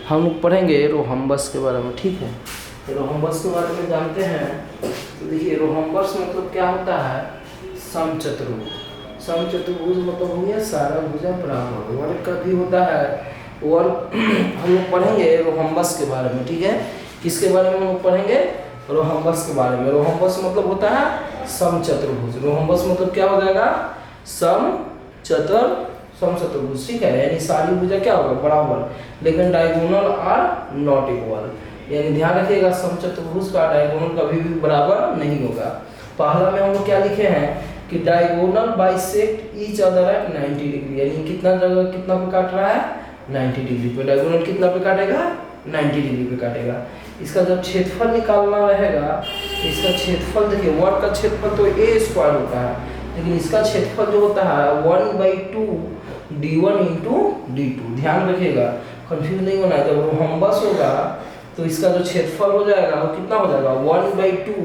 हम लोग पढ़ेंगे रोहम्बस के बारे में, ठीक है। रोहम्बस के बारे में जानते हैं तो देखिए, रोहम्बस मतलब क्या होता है, समचतुर्भुज। समचतुर्भुज मतलब हो गया सारा भुजा बराबर। वर्ग का भी होता है वर्ग। हम लोग पढ़ेंगे रोहम्बस के बारे में, ठीक है। किसके बारे में हम लोग पढ़ेंगे, रोहम्बस के बारे में। रोहम्बस मतलब होता है समचतुर्भुज। रोहम्बस मतलब क्या हो जाएगा, समचतुर्भुज, ठीक है। यानी सारी भुजा क्या होगा, बराबर, लेकिन डायगोनल आर नॉट इक्वल। यानी ध्यान रखिएगा, समचतुर्भुज का डायगोनल कभी भी बराबर नहीं होगा। पहला में हम लोग क्या लिखे हैं कि diagonal bisect each other at 90 degree. यानी कितना जगह कितना पे काट रहा है, 90 डिग्री पे। डायगोनल कितना पे काटेगा, 90 डिग्री पे काटेगा। इसका जब क्षेत्रफल निकालना रहेगा, इसका क्षेत्रफल देखिए, वर्ग का क्षेत्रफल तो a स्क्वायर होता है, लेकिन इसका क्षेत्रफल जो होता है 1/2 d1 इंटू d2। ध्यान रखिएगा, कंफ्यूज नहीं होना है। जब रोहम्बस होगा तो इसका जो क्षेत्रफल हो जाएगा वो कितना हो जाएगा, 1/2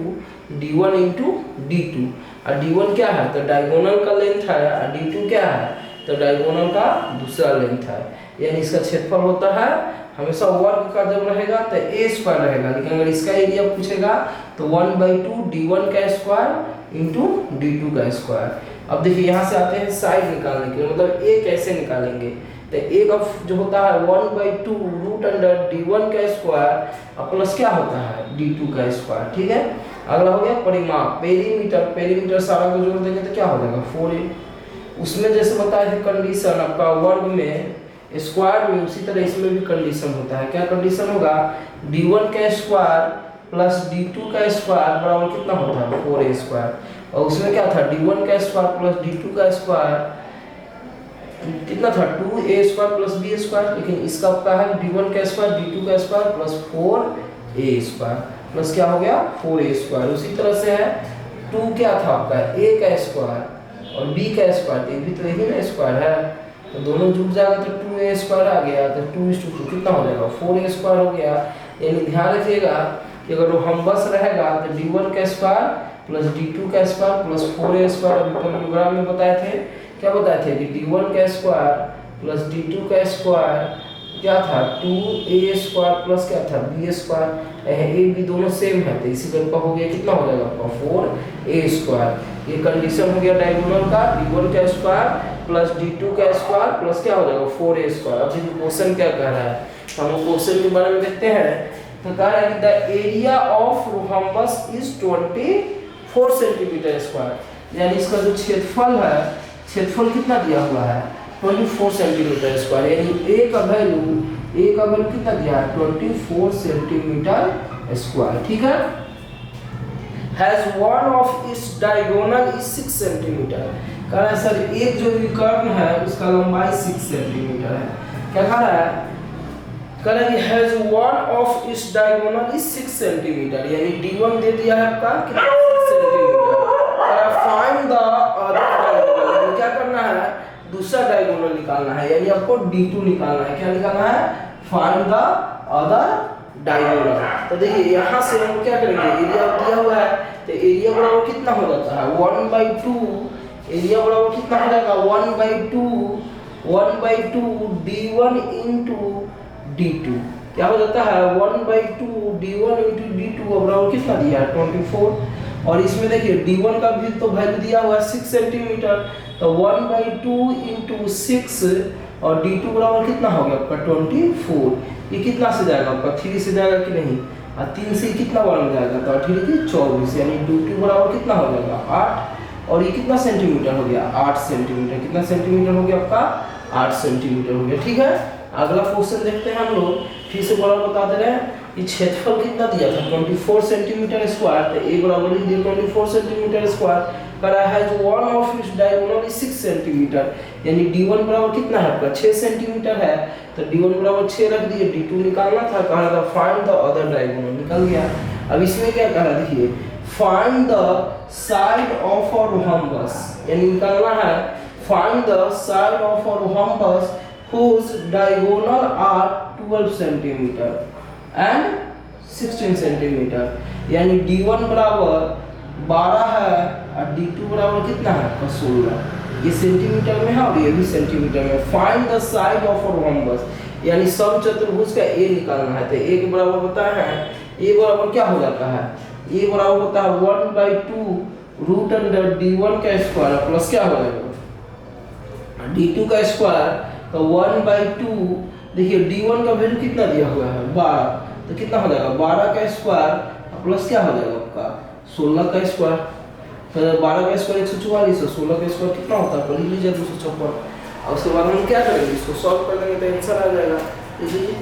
d1 इंटू d2। और d1 क्या है, तो डायगोनल का लेंथ है, और d2 क्या है, तो डायगोनल का दूसरा लेंथ है। यानी इसका क्षेत्रफल होता है हमेशा वर्ग का जब रहेगा तो a स्क्वायर रहेगा, लेकिन अगर इसका एरिया पूछेगा तो 1/2 d1 का स्क्वायर इंटू d2 का स्क्वायर। अब देखिए यहाँ से आते हैं साइड निकालने के लिए, मतलब a कैसे निकालेंगे। तो a का जो होता है 1/2 रूट अंडर d1 का स्क्वायर और प्लस क्या होता है, d2 का स्क्वायर, ठीक है। अगला हो गया परिमाप, पेरीमीटर। पेरीमीटर सारा को जोड़ देंगे तो क्या हो जाएगा, 4a। उसमें जैसे बताया था कंडीशन आपका वर्ग में स्क्वायर में, उसी तरह इसमें भी कंडीशन होता है। क्या कंडीशन होगा, d1 का स्क्वायर प्लस d2 का स्क्वायर बराबर कितना होता है, 4a स्क्वायर। और उसमें क्या था, d1 का स्क्वायर प्लस d2 का स्क्वायर कितना था, 2a square plus b square. लेकिन इसका आपका है d1 का स्क्वायर d2 का square plus 4a square plus क्या हो गया, 4a स्क्वायर। उसी तरह से है 2 क्या था आपका, a का स्क्वायर और b का स्क्वायर, ये भी तो यही ना स्क्वायर है, तो दोनों जुड़ जाएगा तो 2a स्क्वायर आ गया, तो 2:2 कितना हो जाएगा, 4a स्क्वायर हो गया। यानी ध्यान रखिएगा कि अगर रोहम्बस रहेगा तो d1 का स्क्वायर प्लस d2 का स्क्वायर प्लस 4a स्क्वायर। अभी पैराग्राफ में बताए थे, क्या बताए थे कि d1 का स्क्वायर प्लस d2 का स्क्वायर क्या था, 2a स्क्वायर प्लस क्या था, b स्क्वायर। a b दोनों सेम है, तो इसी तरह का हो गया, कितना हो जाएगा आपका 4a स्क्वायर। ये कंडीशन हो गया डायगोनल का, d1 का स्क्वायर प्लस d2 का स्क्वायर प्लस क्या हो जाएगा 4a स्क्वायर। अब देखिए क्वेश्चन क्या कह रहा है, हम क्वेश्चन के बारे में देखते हैं। तो कह रहा है कि the area of rhombus is 24 centimetre square. यानी इसका जो क्षेत्रफल है, क्षेत्रफल कितना दिया हुआ है, 24 सेंटीमीटर स्क्वायर। यानी a का वैल्यू कितना दिया है, 24 सेंटीमीटर स्क्वायर, ठीक है। Has one of its diagonal is 6 centimetre. कह रहा है सर एक जो विकर्ण है उसका लंबाई 6 सेंटीमीटर है। क्या कह रहा है, कह रहा है कि has one of its diagonal is 6 centimetre. यानी d1 दे दिया है आपका कितना, 6 सेंटीमीटर। कह रहा है फाइंड द अदर डायगोनल। क्या करना है, दूसरा डायगोनल निकालना है, यानी आपको d2 निकालना है। क्या निकालना है, फाइंड द अदर डायगोनल। तो देखिए यहाँ से हम क्या करेंगे, एरिया दिया हुआ है तो एरिया बराबर कितना हो जाता है, 1/2। एरिया बराबर कितना हो जाएगा, 1/2 d1 इंटू d2। क्या हो जाता है, 1/2 d1 इंटू d2 बराबर कितना दिया है, 24। और इसमें देखिए d1 का भी तो वैल्यू दिया हुआ है 6 सेंटीमीटर, तो 1/2 इंटू 6 और d2 बराबर कितना हो गया आपका 24। ये कितना से जाएगा आपका, 3 से जाएगा कि नहीं, और 3 से कितना बन जाएगा, तो 8 की 24। यानी d2 बराबर कितना हो जाएगा 8। और ये कितना सेंटीमीटर हो गया, 8 सेंटीमीटर। कितना सेंटीमीटर हो गया आपका, 8 सेंटीमीटर हो गया, ठीक है। अगला क्वेश्चन देखते हैं हम लोग, फिर से बड़ा बता दे रहे हैं कि क्षेत्रफल कितना दिया था, 24 सेंटीमीटर स्क्वायर। तो a बराबर लिख दिया 24 सेंटीमीटर स्क्वायर। करा है जो one of its diagonal is 6 centimetre. यानी d1 बराबर कितना है आपका, 6 सेंटीमीटर है, तो d1 बराबर 6 रख दिए। d2 निकालना था, कहा था फाइंड द अदर डायगोनल, निकल गया। अब इसमें क्या कह रहा है, देखिए find the side of a rhombus. यानी निकालना है find the side of a rhombus whose diagonal are 12 centimeter and 16 centimeter। यानी d1 बराबर 12 है और d2 बराबर कितना है, 16। ये सेंटीमीटर में है और ये भी सेंटीमीटर में। Find the side of a rhombus. यानी समचतुर्भुज का ए निकालना है। तो ए के बराबर होता है, ए बराबर क्या हो जाता है, ए बराबर होता है 1/2 रूट अंडर d1 का स्क्वायर प्लस क्या हो जाएगा d2 का स्क्वायर। तो 1/2 देखिए d1 का वैल्यू कितना दिया हुआ है 12, तो कितना हो जाएगा 12 का स्क्वायर प्लस क्या हो जाएगा आपका 16 का स्क्वायर। तो 12 का स्क्वायर 144 है, 16 का स्क्वायर कितना होता है कर लीजिए 256। और उसके बाद हम क्या करेंगे, इसको सॉल्व कर लेंगे तो आंसर आ जाएगा। देखिए